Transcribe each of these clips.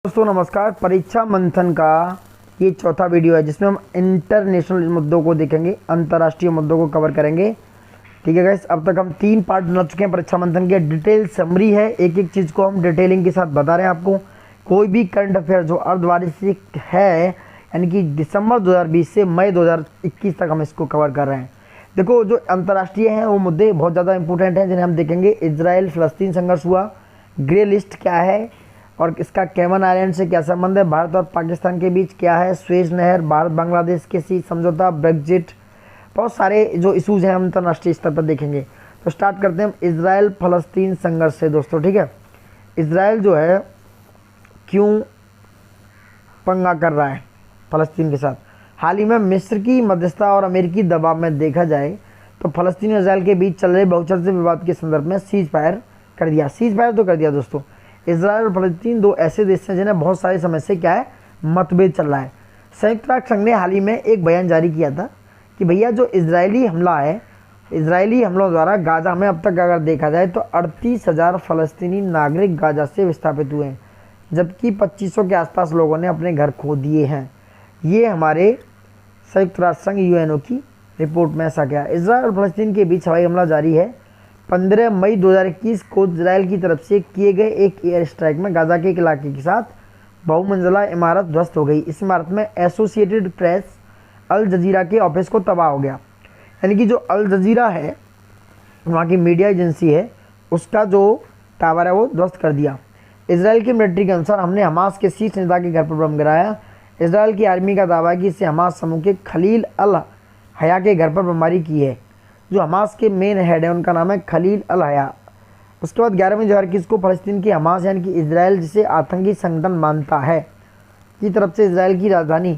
दोस्तों नमस्कार। परीक्षा मंथन का ये चौथा वीडियो है जिसमें हम इंटरनेशनल मुद्दों को देखेंगे, अंतर्राष्ट्रीय मुद्दों को कवर करेंगे। ठीक है गाइस, अब तक हम 3 पार्ट बना चुके हैं परीक्षा मंथन के। डिटेल समरी है, एक एक चीज़ को हम डिटेलिंग के साथ बता रहे हैं आपको। कोई भी करंट अफेयर जो अर्धवार्षिक है, यानी कि दिसंबर 2020 से मई 2021 तक हम इसको कवर कर रहे हैं। देखो, जो अंतर्राष्ट्रीय हैं वो मुद्दे बहुत ज़्यादा इंपॉर्टेंट हैं जिन्हें हम देखेंगे। इजराइल फ़लस्तीन संघर्ष हुआ, ग्रे लिस्ट क्या है और इसका कैमन आइलैंड से क्या संबंध है, भारत और पाकिस्तान के बीच क्या है, स्वेज नहर, भारत बांग्लादेश के सी समझौता, ब्रेग्जिट, बहुत सारे जो इशूज़ हैं हम अंतर्राष्ट्रीय स्तर पर देखेंगे। तो स्टार्ट करते हैं हम इजराइल फ़लस्तीन संघर्ष से दोस्तों। ठीक है, इजराइल जो है क्यों पंगा कर रहा है फ़लस्तीन के साथ। हाल ही में मिस्र की मध्यस्थता और अमेरिकी दबाव में देखा जाए तो फ़लस्तीन और इजराइल के बीच चल रहे बहुचर्चित विवाद के संदर्भ में सीज फायर कर दिया। सीज फायर तो कर दिया दोस्तों। इजराइल और फ़लस्तीन दो ऐसे देश हैं जिन्हें बहुत सारे समय से क्या है, मतभेद चल रहा है। संयुक्त राष्ट्र संघ ने हाल ही में एक बयान जारी किया था कि भैया जो इजरायली हमला है, इजरायली हमलों द्वारा गाजा में अब तक अगर देखा जाए तो 38,000 फ़लस्तीनी नागरिक गाजा से विस्थापित हुए हैं, जबकि 2500 के आसपास लोगों ने अपने घर खो दिए हैं। ये हमारे संयुक्त राष्ट्र संघ यूएनओ की रिपोर्ट में ऐसा क्या। इजराइल और फ़लस्तीन के बीच हवाई हमला जारी है। 15 मई 2021 को इजराइल की तरफ से किए गए एक एयर स्ट्राइक में गाजा के एक इलाके के साथ बहुमंजिला इमारत ध्वस्त हो गई। इस इमारत में एसोसिएटेड प्रेस अल जजीरा के ऑफिस को तबाह हो गया। यानी कि जो अल जजीरा है, वहाँ की मीडिया एजेंसी है, उसका जो टावर है वो ध्वस्त कर दिया। इजराइल की मिलिट्री के अनुसार हमने हमास के शीर्ष नेता के घर पर बम गिराया। इजराइल की आर्मी का दावा है कि इससे हमास समूह के खलील अल हया के घर पर बमबारी की है। जो हमास के मेन हेड है उनका नाम है खलील अल हया। उसके बाद 11 मई 2021 को फ़लस्तीन की हमास यानी कि इजराइल जिसे आतंकी संगठन मानता है की तरफ से इजराइल की राजधानी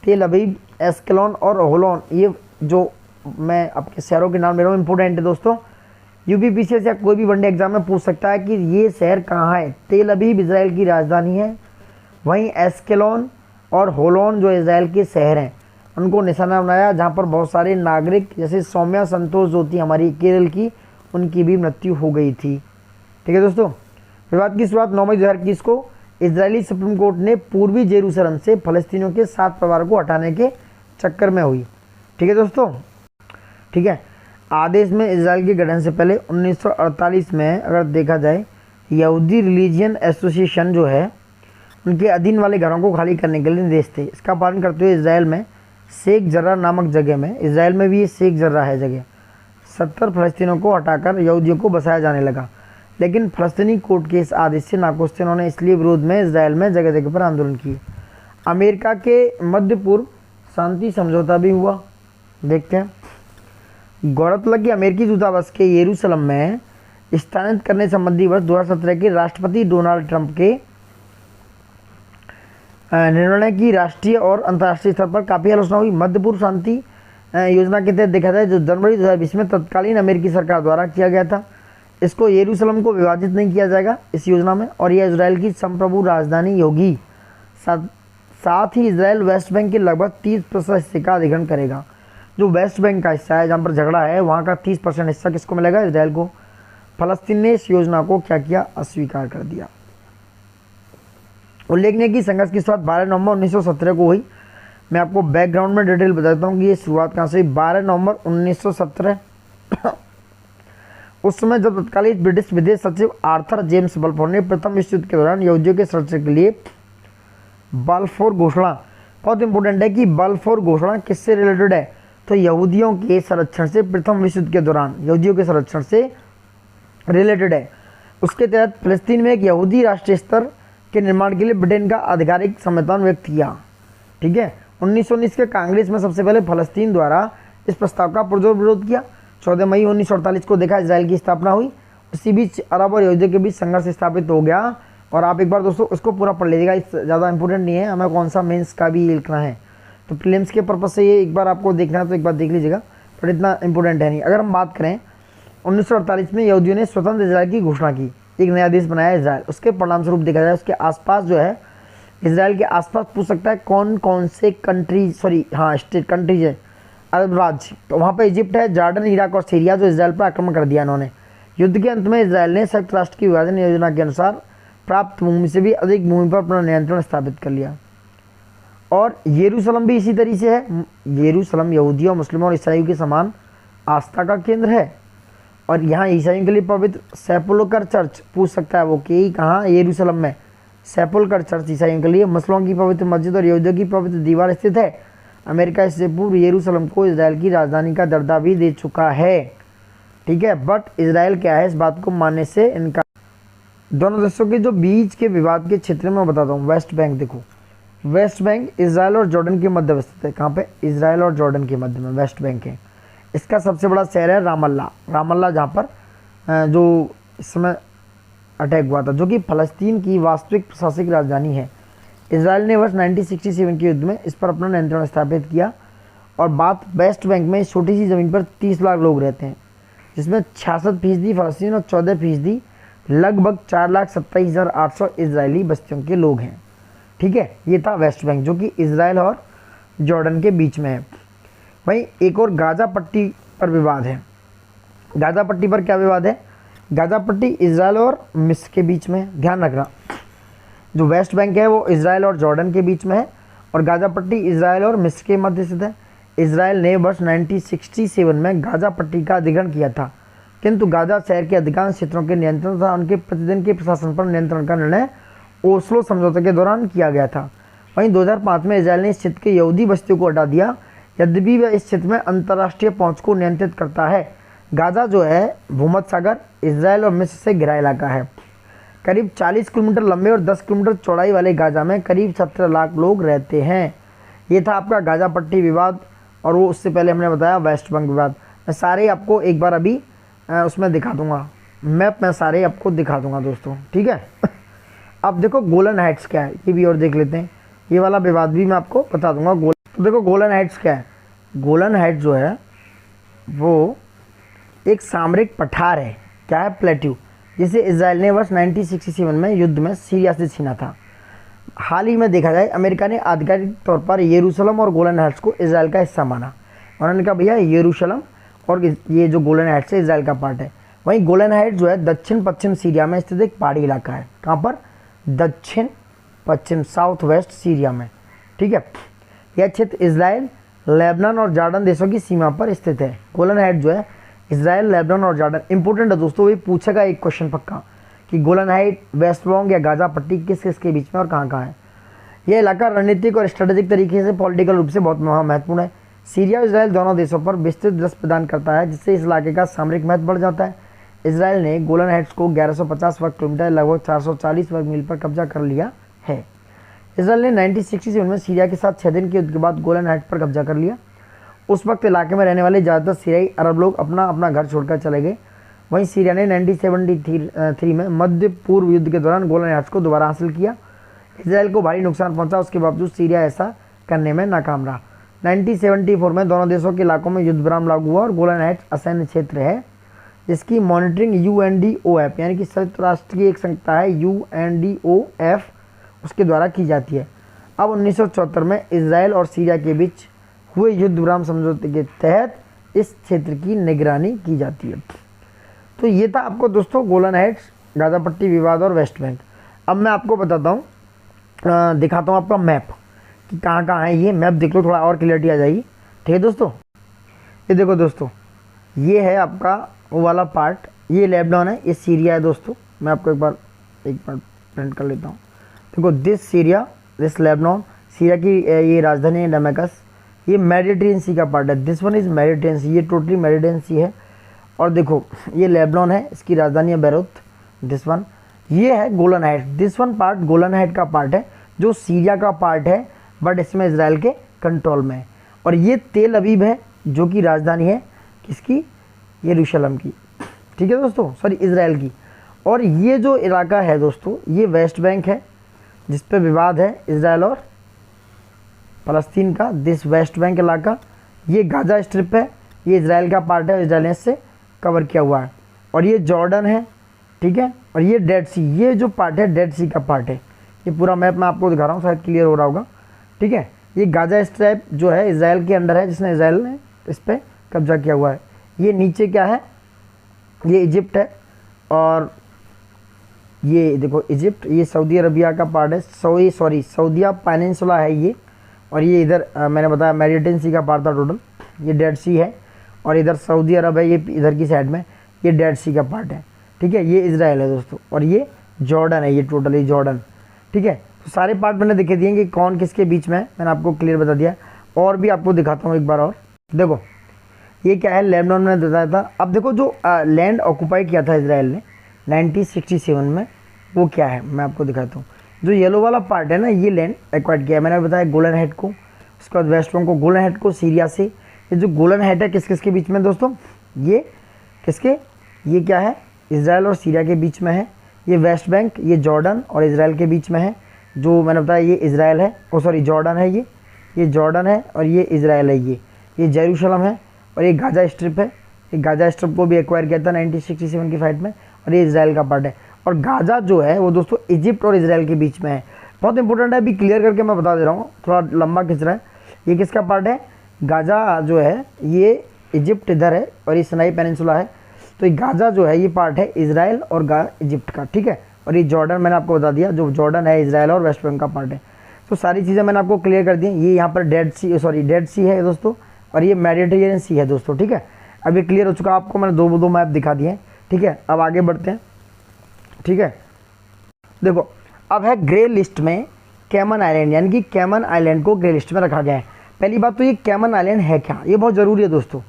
तेल अवीव, एस्कलोन और होलोन, ये जो मैं आपके शहरों के नाम ले रहा हूँ, इंपॉर्टेंट है दोस्तों। यूपीपीसीएस या कोई भी वनडे एग्जाम में पूछ सकता है कि ये शहर कहाँ है। तेल अवीव इजराइल की राजधानी है, वहीं एस्कलोन और होलोन जो इजराइल के शहर हैं उनको निशाना बनाया, जहाँ पर बहुत सारे नागरिक जैसे सौम्या संतोष जो थी हमारी केरल की, उनकी भी मृत्यु हो गई थी। ठीक है दोस्तों, विवाद की शुरुआत 9 मई 2021 को इजरायली सुप्रीम कोर्ट ने पूर्वी जेरूसलम से फ़लस्तीनियों के 7 परिवारों को हटाने के चक्कर में हुई। ठीक है दोस्तों, ठीक है। आदेश में इजराइल के गठन से पहले 1948 में अगर देखा जाए, यहूदी रिलीजियन एसोसिएशन जो है उनके अधीन वाले घरों को खाली करने के लिए निर्देश थे। इसका पालन करते हुए इजराइल में शेख जर्रा नामक जगह में, इजराइल में भी ये शेख जर्रा है जगह, 70 फ़लस्तीनियों को हटाकर यहूदियों को बसाया जाने लगा। लेकिन फ़लस्तीनी कोर्ट के इस आदेश से नाखुश थे। उन्होंने इसलिए विरोध में इजराइल में जगह जगह पर आंदोलन किए। अमेरिका के मध्य पूर्व शांति समझौता भी हुआ, देखते हैं। गौरतलब कि अमेरिकी दूतावास के यरूशलेम में स्थानांतरित करने संबंधी वर्ष 2017 के राष्ट्रपति डोनाल्ड ट्रंप के निर्णय की राष्ट्रीय और अंतर्राष्ट्रीय स्तर पर काफ़ी आलोचना हुई। मध्य पूर्व शांति योजना के तहत देखा जाए जो जनवरी 2020 में तत्कालीन अमेरिकी सरकार द्वारा किया गया था, इसको यरूशलेम को विभाजित नहीं किया जाएगा इस योजना में, और यह इजराइल की संप्रभु राजधानी होगी। साथ ही इजराइल वेस्ट बैंक के लगभग 30% हिस्से का अधिग्रहण करेगा। जो वेस्ट बैंक का हिस्सा है जहाँ पर झगड़ा है, वहाँ का 30% हिस्सा किसको मिलेगा, इजराइल को। फ़लस्तीन ने इस योजना को क्या किया, अस्वीकार कर दिया। उल्लेखनीय कि संघर्ष की शुरुआत 12 नवंबर 1917 को हुई। मैं आपको बैकग्राउंड में डिटेल बताता हूँ कि ये शुरुआत कहाँ से हुई। 12 नवंबर 1917 उस समय जब तत्कालीन ब्रिटिश विदेश सचिव आर्थर जेम्स बलफोर ने प्रथम विश्व युद्ध के दौरान यहूदियों के संरक्षण के लिए बलफोर घोषणा, बहुत इंपॉर्टेंट है कि बलफोर घोषणा किससे रिलेटेड है, तो यहूदियों के संरक्षण से, प्रथम विश्व युद्ध के दौरान यहूदियों के संरक्षण से रिलेटेड है। उसके तहत फ़लस्तीन में एक यहूदी राष्ट्रीय स्तर के निर्माण के लिए ब्रिटेन का आधिकारिक समर्थन व्यक्त किया। ठीक है, 1919 के कांग्रेस में सबसे पहले फ़लस्तीन द्वारा इस प्रस्ताव का पुरजोर विरोध किया। 14 मई 1948 को देखा इजराइल की स्थापना हुई। उसी बीच अरब और यहूदियों के बीच संघर्ष स्थापित हो गया। और आप एक बार दोस्तों उसको पूरा पढ़ लीजिएगा, इस ज़्यादा इंपॉर्टेंट नहीं है, हमें कौन सा मेंस का भी लिखना है, तो प्रीलिम्स के पर्पज़ से ये एक बार आपको देखना है तो एक बार देख लीजिएगा, पर इतना इंपॉर्टेंट है नहीं। अगर हम बात करें 1948 में यहूदियों ने स्वतंत्र इजराइल की घोषणा की, एक नया देश बनाया इजराइल। उसके परिणाम स्वरूप देखा जाए उसके आसपास जो है, इजराइल के आसपास पूछ सकता है कौन कौन से स्टेट कंट्रीज है, अरब राज्य, तो वहाँ पे इजिप्ट है, जॉर्डन, इराक और सीरिया, जो इजराइल पर आक्रमण कर दिया इन्होंने। युद्ध के अंत में इजराइल ने संयुक्त राष्ट्र की विभाजन योजना के अनुसार प्राप्त भूमि से भी अधिक भूमि पर अपना नियंत्रण स्थापित कर लिया। और यरूशलेम भी इसी तरीके से है। यरूशलेम यहूदियों और मुस्लिमों और ईसाइयों के समान आस्था का केंद्र है। और यहाँ ईसाइयों के लिए पवित्र सेपुलकर चर्च, पूछ सकता है वो कि कहाँ, यरूशलेम में सेपुलकर चर्च ईसाइयों के लिए। मुस्लिमों की पवित्र मस्जिद और यहूदियों की पवित्र दीवार स्थित है। अमेरिका इससे पूर्व यरूशलेम को इजराइल की राजधानी का दर्जा भी दे चुका है। ठीक है, बट इजराइल क्या है, इस बात को मानने से इनका। दोनों देशों के जो बीच के विवाद के क्षेत्र में बताता हूँ। वेस्ट बैंक, देखो वेस्ट बैंक इसराइल और जॉर्डन के मध्य स्थित है। कहाँ पे, इसराइल और जॉर्डन के मध्य में वेस्ट बैंक है। इसका सबसे बड़ा शहर है रामल्ला। रामल्ला जहाँ पर जो इस समय अटैक हुआ था, जो कि फ़लस्तीन की वास्तविक प्रशासनिक राजधानी है। इसराइल ने वर्ष 1967 के युद्ध में इस पर अपना नियंत्रण स्थापित किया। और बात वेस्ट बैंक में छोटी सी ज़मीन पर 30 लाख लोग रहते हैं, जिसमें 66% फ़लस्तीन और 14% लगभग 4,27,800 इजरायली बस्तियों के लोग हैं। ठीक है, ये था वेस्ट बैंक जो कि इसराइल और जॉर्डन के बीच में है। वहीं एक और गाजा पट्टी पर विवाद है। गाजा पट्टी पर क्या विवाद है, गाजा पट्टी इसराइल और मिस्र के बीच में है। ध्यान रखना, जो वेस्ट बैंक है वो इसराइल और जॉर्डन के बीच में है और गाजा पट्टी इसराइल और मिस्र के मध्य स्थित है। इसराइल ने वर्ष 1967 में गाजा पट्टी का अधिग्रहण किया था, किंतु गाजा शहर के अधिकांश क्षेत्रों के नियंत्रण तथा उनके प्रतिदिन के प्रशासन पर नियंत्रण का निर्णय ओस्लो समझौते के दौरान किया गया था। वहीं 2005 में इसराइल ने इस क्षेत्र के यहूदी बस्तियों को हटा दिया, यद्यपि वह इस क्षेत्र में अंतर्राष्ट्रीय पहुंच को नियंत्रित करता है। गाजा जो है भूमध्य सागर, इसराइल और मिस्र से घिरा इलाका है। करीब 40 किलोमीटर लंबे और 10 किलोमीटर चौड़ाई वाले गाजा में करीब 17 लाख लोग रहते हैं। ये था आपका गाजा पट्टी विवाद। और वो उससे पहले हमने बताया वेस्ट बैंक विवाद। मैं सारे आपको एक बार अभी उसमें दिखा दूंगा, मैप में सारे आपको दिखा दूंगा दोस्तों। ठीक है, अब देखो गोलन हाइट्स क्या है, ये भी और देख लेते हैं। ये वाला विवाद भी मैं आपको बता दूंगा। तो देखो गोलन हाइट्स क्या है। गोलन हाइट्स जो है वो एक सामरिक पठार है। क्या है, प्लेट्यू, जिसे इसराइल ने वर्ष 1967 में युद्ध में सीरिया से छीना था। हाल ही में देखा जाए, अमेरिका ने आधिकारिक तौर पर यरूशलेम और गोलन हाइट्स को इसराइल का हिस्सा माना। उन्होंने कहा भैया यरूशलेम और ये जो गोलन हाइट्स है इसराइल का पार्ट है। वहीं गोलन हाइट्स जो है दक्षिण पश्चिम सीरिया में स्थित एक पहाड़ी इलाका है। कहाँ पर, दक्षिण पश्चिम साउथ वेस्ट सीरिया में। ठीक है, यह क्षेत्र इसराइल, लेबनान और जॉर्डन देशों की सीमा पर स्थित है। गोलन हाइट्स जो है इसराइल, लेबनान और जॉर्डन। इंपॉर्टेंट है दोस्तों, ये पूछेगा एक क्वेश्चन पक्का कि गोलन हाइट, वेस्ट बैंक या गाजा पट्टी किस किस के बीच में और कहाँ कहाँ है। यह इलाका रणनीतिक और स्ट्रेटेजिक तरीके से पॉलिटिकल रूप से बहुत महत्वपूर्ण है। सीरिया और इसराइल दोनों देशों पर विस्तृत दृष्टि प्रदान करता है, जिससे इस इलाके का सामरिक महत्व बढ़ जाता है। इसराइल ने गोलन हाइट्स को 1150 वर्ग किलोमीटर लगभग 440 वर्ग मील पर कब्जा कर लिया है। इसराइल ने 1967 में सीरिया के साथ 6 दिन के युद्ध के बाद गोलन हाइट्स पर कब्जा कर लिया। उस वक्त इलाके में रहने वाले ज़्यादातर सीरियाई अरब लोग अपना अपना घर छोड़कर चले गए। वहीं सीरिया ने 1973 में मध्य पूर्व युद्ध के दौरान गोलन हाइट्स को दोबारा हासिल किया। इसराइल को भारी नुकसान पहुंचा, उसके बावजूद सीरिया ऐसा करने में नाकाम रहा। 1974 में दोनों देशों के इलाकों में युद्ध विराम लागू हुआ और गोलन हाइट्स असैन्य क्षेत्र है, जिसकी मॉनिटरिंग UNDOF यानी कि संयुक्त राष्ट्र की एक संस्था है UNDOF, उसके द्वारा की जाती है। अब 1974 में इसराइल और सीरिया के बीच हुए युद्ध विराम समझौते के तहत इस क्षेत्र की निगरानी की जाती है। तो ये था आपको दोस्तों गोलन हाइट्स, गाजा पट्टी विवाद और वेस्ट बैंक। अब मैं आपको बताता हूँ, दिखाता हूँ आपका मैप कि कहाँ कहाँ है। ये मैप देख लो, थोड़ा और क्लियरिटी आ जाएगी। ठीक है दोस्तों, ये देखो दोस्तों, ये है आपका वो वाला पार्ट, ये लेबनान है, ये सीरिया है दोस्तों। मैं आपको एक बार प्रिंट कर लेता हूँ। देखो this Syria, this Lebanon. Syria की ये राजधानी है डमेस्कस। ये मेडिटेरेनियन सी का पार्ट है, दिस वन इज़ मेडिटेरेनियन सी, ये टोटली मेडिटेरेनियन सी है। और देखो ये लेबनान है, इसकी राजधानी है बैरूत, दिस वन। ये है Golan Heights, this one part Golan height का पार्ट है, जो सीरिया का पार्ट है, बट इसमें इसराइल के कंट्रोल में है। और ये तेल अवीव है, जो कि राजधानी है किसकी, यरूशलेम की। ठीक है दोस्तों, सॉरी इसराइल की। और ये जो इलाका है दोस्तों, ये वेस्ट बैंक है, जिस पे विवाद है इसराइल और फ़लस्तीन का। दिस वेस्ट बैंक इलाका, ये गाजा स्ट्रिप है, ये इसराइल का पार्ट है, इसराइल ने इससे कवर किया हुआ है। और ये जॉर्डन है, ठीक है। और ये डेड सी, ये जो पार्ट है डेड सी का पार्ट है। ये पूरा मैप मैं आपको दिखा रहा हूँ, शायद क्लियर हो रहा होगा। ठीक है, ये गाजा स्ट्रिप जो है इसराइल के अंडर है, जिसने इसराइल ने इस पर कब्जा किया हुआ है। ये नीचे क्या है, ये इजिप्ट है। और ये देखो इजिप्ट, ये सऊदी अरबिया का पार्ट है, सऊदिया पेनिनसुला है ये। और ये इधर मैंने बताया मेडिटेरियन सी का पार्ट था टोटल, ये डेड सी है। और इधर सऊदी अरब है, ये इधर की साइड में ये डेड सी का पार्ट है, ठीक है। ये इजराइल है दोस्तों, और ये जॉर्डन है, ये टोटली जॉर्डन, ठीक है। तो सारे पार्ट मैंने दिखे दिए कि कौन किसके बीच में है, मैंने आपको क्लियर बता दिया। और भी आपको दिखाता हूँ एक बार और, देखो ये क्या है, लेबनान में बताया था। अब देखो जो लैंड ऑक्यूपाई किया था इसराइल ने 1967 में, वो क्या है मैं आपको दिखाता हूँ। जो येलो वाला पार्ट है ना, ये लैंड एक्वायर किया है, मैंने बताया गोलन हेड को, उसके बाद वेस्ट बैंक को, गोलन हेड को सीरिया से। ये जो गोलन हेड है किस किस के बीच में दोस्तों, ये किसके, ये क्या है, इसराइल और सीरिया के बीच में है। ये वेस्ट बैंक, ये जॉर्डन और इसराइल के बीच में है। जो मैंने बताया ये इसराइल है, ओ सॉरी जॉर्डन है, ये जॉर्डन है और ये इसराइल है। ये जेरूशलम है और ये गाजा स्ट्रिप है। ये गाजा स्ट्रिप को भी एक्वायर किया था 1967 की फाइट में, और ये इसराइल का पार्ट है। और गाजा जो है वो दोस्तों इजिप्ट और इसराइल के बीच में है। बहुत इंपॉर्टेंट है, अभी क्लियर करके मैं बता दे रहा हूँ, थोड़ा लंबा खिंच रहा है। ये किसका पार्ट है, गाजा जो है ये इजिप्ट इधर है और ये सिनाई पेनिनसुला है। तो ये गाजा जो है ये पार्ट है इसराइल और इजिप्ट का, ठीक है। और ये जॉर्डन मैंने आपको बता दिया, जो जॉर्डन है इसराइल और वेस्ट बैंक का पार्ट है। तो सारी चीज़ें मैंने आपको क्लियर कर दी। ये यहाँ पर डेड सी है दोस्तों, और ये मेडिटेरियन सी है दोस्तों, ठीक है। अब ये क्लियर हो चुका, आपको मैंने दो मैप दिखा दिए हैं, ठीक है। अब आगे बढ़ते हैं, ठीक है। देखो अब है ग्रे लिस्ट में कैमन आइलैंड, यानी कि कैमन आइलैंड को ग्रे लिस्ट में रखा गया है। पहली बात तो ये कैमन आइलैंड है क्या, ये बहुत ज़रूरी है दोस्तों।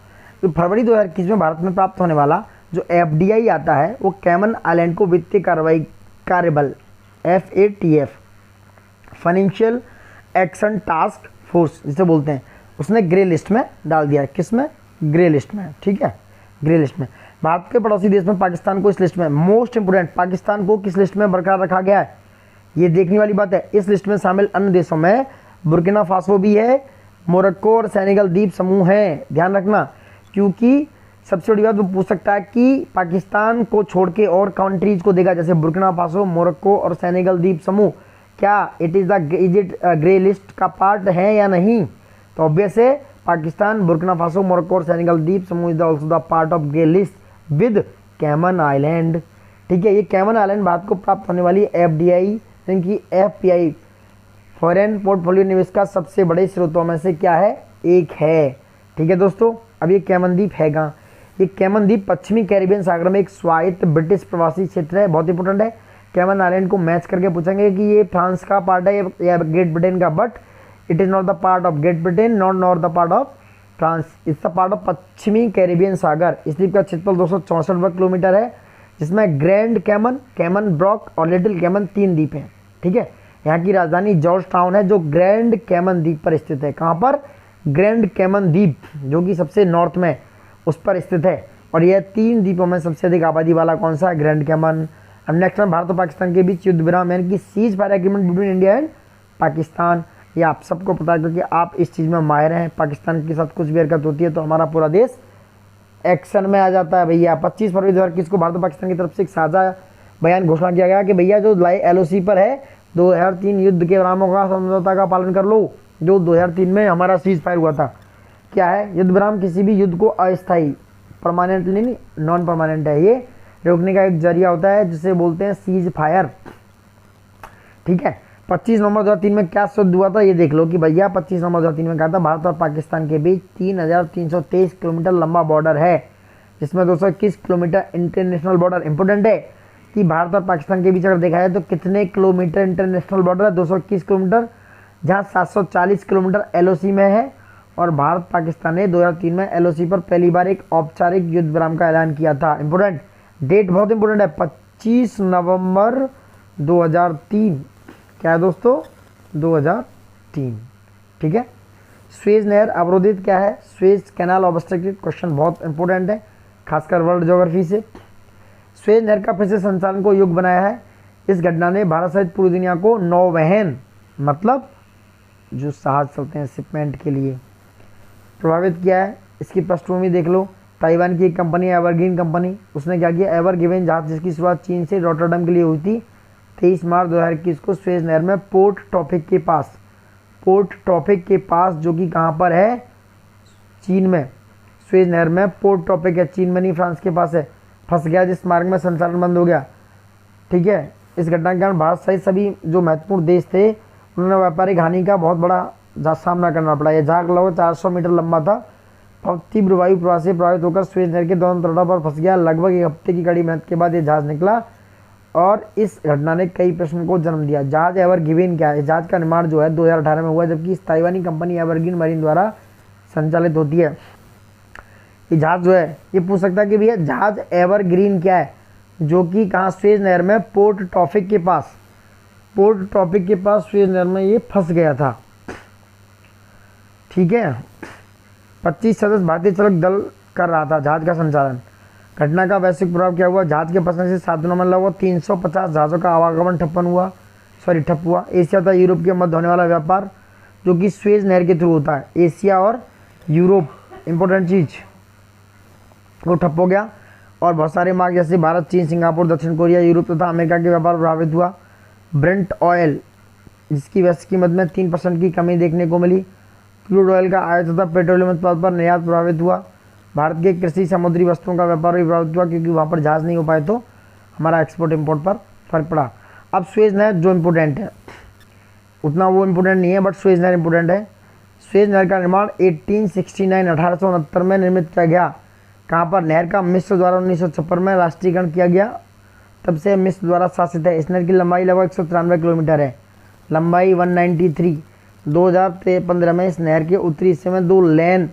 तो फरवरी 2021 में भारत में प्राप्त होने वाला जो FDI आता है, वो कैमन आइलैंड को वित्तीय कार्रवाई कार्यबल FATF financial action task force जिसे बोलते हैं, उसने ग्रे लिस्ट में डाल दिया है। किस में, ग्रे लिस्ट में, ठीक है, ग्रे लिस्ट में। भारत के पड़ोसी देश में पाकिस्तान को इस लिस्ट में, मोस्ट इंपोर्टेंट, पाकिस्तान को किस लिस्ट में बरकरार रखा गया है, ये देखने वाली बात है। इस लिस्ट में शामिल अन्य देशों में बुर्किना फासो भी है, मोरक्को और सेनेगल द्वीप समूह है, ध्यान रखना। क्योंकि सबसे बड़ी बात वो पूछ सकता है कि पाकिस्तान को छोड़ के और कंट्रीज को देगा, जैसे बुर्किना फासो, मोरक्को और सेनेगल द्वीप समूह, क्या इट इज़ ग्रे लिस्ट का पार्ट है या नहीं। तो ऑब्वियस है पाकिस्तान, बुर्किना फासो, मोरक्को और सेनेगल द्वीप समूह is also the part of grey list with Cayman island, ठीक है। ये कैमन आइलैंड भारत को प्राप्त होने वाली FDI यानी कि FPI फॉरेन पोर्टफोलियो निवेश का सबसे बड़े स्रोतों में से क्या है, एक है, ठीक है दोस्तों। अब ये कैमन द्वीप है कहाँ, ये कैमन द्वीप पश्चिमी कैरिबियन सागर में एक स्वायत्त ब्रिटिश प्रवासी क्षेत्र है, बहुत इंपॉर्टेंट है। कैमन आइलैंड को मैच करके पूछेंगे कि ये फ्रांस का पार्ट है या ग्रेट ब्रिटेन का, but it is not the part of great Britain, not the part of France, it's the part of पश्चिमी कैरिबियन सागर। इस द्वीप का क्षेत्रफल 264 वर्ग किलोमीटर है, जिसमें ग्रैंड कैमन, कैमन ब्रॉक और लिटिल कैमन 3 द्वीप हैं, ठीक है। यहाँ की राजधानी जॉर्ज टाउन है, जो ग्रैंड कैमन द्वीप पर स्थित है। कहाँ पर, ग्रैंड कैमन द्वीप, जो कि सबसे नॉर्थ में उस पर स्थित है। और यह 3 द्वीपों में सबसे अधिक आबादी वाला कौन सा है, ग्रैंड कैमन। अब नेक्स्ट में भारत और पाकिस्तान के बीच युद्ध विराम यानी कि cease fire agreement between India and Pakistan, ये आप सबको पता है क्योंकि आप इस चीज़ में माहिर हैं। पाकिस्तान के साथ कुछ भी हरकत होती है तो हमारा पूरा देश एक्शन में आ जाता है भैया। 25 फरवरी 2021 को भारत और पाकिस्तान की तरफ से एक साझा बयान घोषणा किया गया कि भैया जो LOC पर है 2003 युद्ध के विरामों का समझौता का पालन कर लो, जो 2003 में हमारा सीज फायर हुआ था। क्या है, युद्ध विराम किसी भी युद्ध को अस्थायी, परमानेंट नहीं, नॉन परमानेंट है, ये रोकने का एक जरिया होता है जिसे बोलते हैं सीज फायर, ठीक है। 25 नवंबर 2003 में क्या युद्ध हुआ था ये देख लो कि भैया 25 नवंबर 2003 में कहा था भारत और पाकिस्तान के बीच 3323 किलोमीटर लंबा बॉर्डर है, जिसमें 221 किलोमीटर इंटरनेशनल बॉर्डर। इंपोर्टेंट है कि भारत और पाकिस्तान के बीच अगर देखा जाए तो कितने किलोमीटर इंटरनेशनल बॉर्डर है, 221 किलोमीटर, जहाँ 740 किलोमीटर LOC में है। और भारत पाकिस्तान ने 2003 में LOC पर पहली बार एक औपचारिक युद्ध विराम का ऐलान किया था। इंपोर्टेंट डेट, बहुत इंपोर्टेंट है, 25 नवंबर 2003, क्या है दोस्तों, 2003, ठीक है। स्वेज नहर अवरोधित क्या है, स्वेज कैनाल ऑब्स्ट्रक्टेड, क्वेश्चन बहुत इंपॉर्टेंट है खासकर वर्ल्ड ज्योग्राफी से। स्वेज नहर का फिर से संचालन को योग्य बनाया है। इस घटना ने भारत सहित पूरी दुनिया को नौवहन, मतलब जो जहाज चलते हैं शिपमेंट के लिए, प्रभावित किया है। इसकी पृष्ठभूमि देख लो, ताइवान की एक कंपनी एवरग्रीन कंपनी, उसने क्या किया, एवर गिवन जहाज जिसकी शुरुआत चीन से रॉटरडम के लिए हुई थी 23 मार्च 2021 को स्वेज नहर में पोर्ट टॉपिक के पास, जो कि कहाँ पर है, चीन में, स्वेज नहर में पोर्ट टॉपिक है, चीन में नहीं फ्रांस के पास है, फंस गया, जिस मार्ग में संचालन बंद हो गया, ठीक है। इस घटना के कारण भारत सहित सभी जो महत्वपूर्ण देश थे उन्होंने व्यापारिक हानि का बहुत बड़ा सामना करना पड़ा। यह जहाज लगभग 400 मीटर लंबा था और तीव्र वायु प्रवाह से प्रभावित होकर सुएज नहर के दोनों तटों पर फंस गया। लगभग एक हफ्ते की कड़ी मेहनत के बाद यह जहाज निकला और इस घटना ने कई प्रश्नों को जन्म दिया। जहाज एवरगिवन क्या है? जहाज का निर्माण जो है 2018 में हुआ, जबकि इस ताइवानी कंपनी एवरग्रीन मरीन द्वारा संचालित होती है। ये जहाज जो है, ये पूछ सकता है कि भैया जहाज एवरग्रीन क्या है, जो कि कहाँ, सुएज नहर में पोर्ट ट्रॉफिक के पास सुएज नहर में ये फंस गया था। ठीक है, 25 सदस्य भारतीय चालक दल कर रहा था जहाज का संचालन। घटना का वैश्विक प्रभाव क्या हुआ? जहाज के फंसने से 7 दिनों में लगभग 350 जहाज़ों का आवागमन ठप हुआ। एशिया तथा यूरोप के मध्य होने वाला व्यापार जो कि सुएज नहर के थ्रू होता है, एशिया और यूरोप, इंपॉर्टेंट चीज़, वो ठप हो गया और बहुत सारे मार्ग जैसे भारत, चीन, सिंगापुर, दक्षिण कोरिया, यूरोप तथा अमेरिका के व्यापार प्रभावित हुआ। ब्रेंट ऑयल जिसकी वैश्विक कीमत में 3% की कमी देखने को मिली। क्रूड ऑयल का आयात तथा पेट्रोलियम उत्पाद पर निर्यात प्रभावित हुआ। भारत के कृषि समुद्री वस्तुओं का व्यापार भी प्रभावित हुआ क्योंकि वहाँ पर जहाज नहीं हो पाए तो हमारा एक्सपोर्ट इम्पोर्ट पर फर्क पड़ा। अब सुएज नहर जो इम्पोर्टेंट है, उतना वो इम्पोर्टेंट नहीं है, बट सुएज नहर इम्पोर्टेंट है। सुएज नहर का निर्माण 1869 में निर्मित किया गया। कहाँ पर? नहर का मिस्र द्वारा 1956 में राष्ट्रीयकरण किया गया, तब से मिस्र द्वारा शासित है। इस नहर की लंबाई लगभग 193 किलोमीटर है, लंबाई 193। 2015 में इस नहर के उत्तरी हिस्से में 2 लेन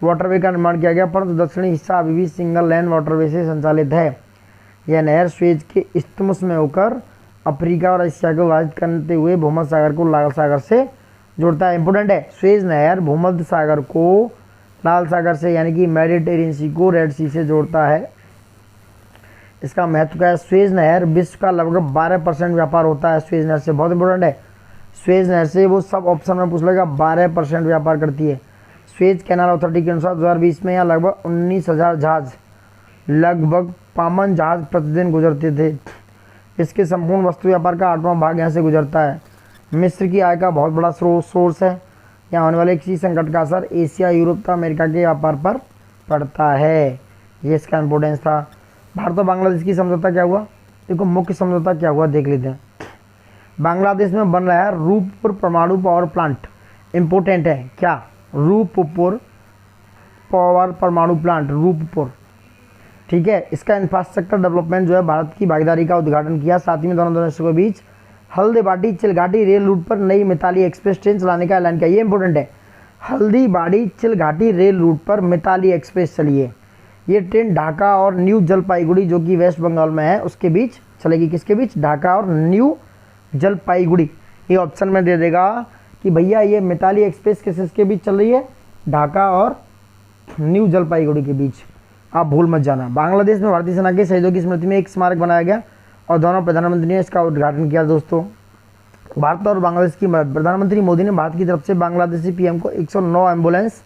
वाटरवे का निर्माण किया गया, परंतु दक्षिणी हिस्सा अभी भी सिंगल लेन वाटरवे से संचालित है। यह नहर सुएज के इस्थमुस में होकर अफ्रीका और एशिया को विभाजित करते हुए भूमध्य सागर को लाल सागर से जोड़ता है। इंपोर्टेंट है, सुएज नहर भूमध्य सागर को लाल सागर से यानी कि मेडिटेरियन सी को रेड सी से जोड़ता है। इसका महत्व क्या है? सुएज नहर विश्व का लगभग 12% व्यापार होता है सुएज नहर से, बहुत इंपॉर्टेंट है। सुएज नहर से वो सब ऑप्शन में पूछ लेगा, 12% व्यापार करती है। सुएज कैनाल अथॉरिटी के अनुसार 2020 में यहाँ लगभग 19,000 जहाज, लगभग 52 जहाज प्रतिदिन गुजरते थे। इसके संपूर्ण वस्तु व्यापार का 8वां भाग यहाँ से गुजरता है। मिस्र की आय का बहुत बड़ा सोर्स है। यहाँ होने वाले किसी संकट का असर एशिया, यूरोप तथा अमेरिका के व्यापार पर पड़ता है। ये इसका इंपॉर्टेंस था। भारत और बांग्लादेश की समझौता क्या हुआ? देखो मुख्य समझौता क्या हुआ देख लेते हैं। बांग्लादेश में बन रहा है रूपपुर परमाणु पावर प्लांट, इंपॉर्टेंट है क्या? रूपपुर पावर परमाणु प्लांट, रूपपुर। ठीक है, इसका इंफ्रास्ट्रक्चर डेवलपमेंट जो है भारत की भागीदारी का उद्घाटन किया। साथ ही में दोनों देशों के बीच हल्दीबाड़ी चिलघाटी रेल रूट पर नई मिताली एक्सप्रेस ट्रेन चलाने का ऐलान किया। ये इंपॉर्टेंट है, हल्दीबाड़ी चिलघाटी रेल रूट पर मिताली एक्सप्रेस चली है। ये ट्रेन ढाका और न्यू जलपाईगुड़ी जो कि वेस्ट बंगाल में है उसके बीच चलेगी। किसके बीच? ढाका और न्यू जलपाईगुड़ी। ये ऑप्शन में दे देगा कि भैया ये मिताली एक्सप्रेस किसके बीच चल रही है? ढाका और न्यू जलपाईगुड़ी के बीच, आप भूल मत जाना। बांग्लादेश में भारतीय सेना के शहीदों की स्मृति में एक स्मारक बनाया गया और दोनों प्रधानमंत्री ने इसका उद्घाटन किया। दोस्तों, भारत और बांग्लादेश की प्रधानमंत्री मोदी ने भारत की तरफ से बांग्लादेशी पीएम को 109 एम्बुलेंस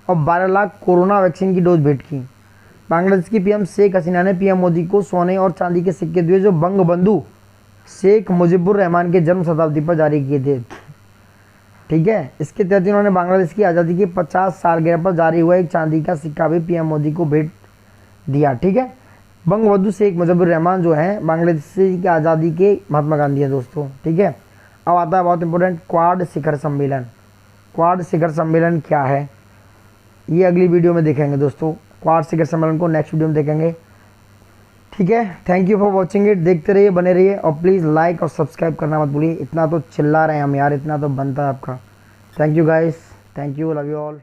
और 12 लाख कोरोना वैक्सीन की डोज भेंट की। बांग्लादेश की पीएम शेख हसीना ने पीएम मोदी को सोने और चांदी के सिक्के दिए जो बंगबंधु शेख मुजीबुर रहमान के जन्म शताब्दी पर जारी किए थे। ठीक है, इसके तहत उन्होंने बांग्लादेश की आज़ादी की 50 सालगिरह पर जारी हुआ एक चांदी का सिक्का भी पीएम मोदी को भेंट दिया। ठीक है, बंगबंधु शेख मुजीबुर रहमान जो हैं बांग्लादेश की आज़ादी के महात्मा गांधी हैं दोस्तों। ठीक है, अब आता है बहुत इंपॉर्टेंट, क्वाड शिखर सम्मेलन। क्वाड शिखर सम्मेलन क्या है ये अगली वीडियो में देखेंगे दोस्तों। क्वाड शिखर सम्मेलन को नेक्स्ट वीडियो में देखेंगे। ठीक है, thank you for watching it. देखते रहिए, बने रहिए और प्लीज़ लाइक और सब्सक्राइब करना मत भूलिए। इतना तो चिल्ला रहे हैं हम यार, इतना तो बनता है आपका। Thank you guys, thank you, love you all.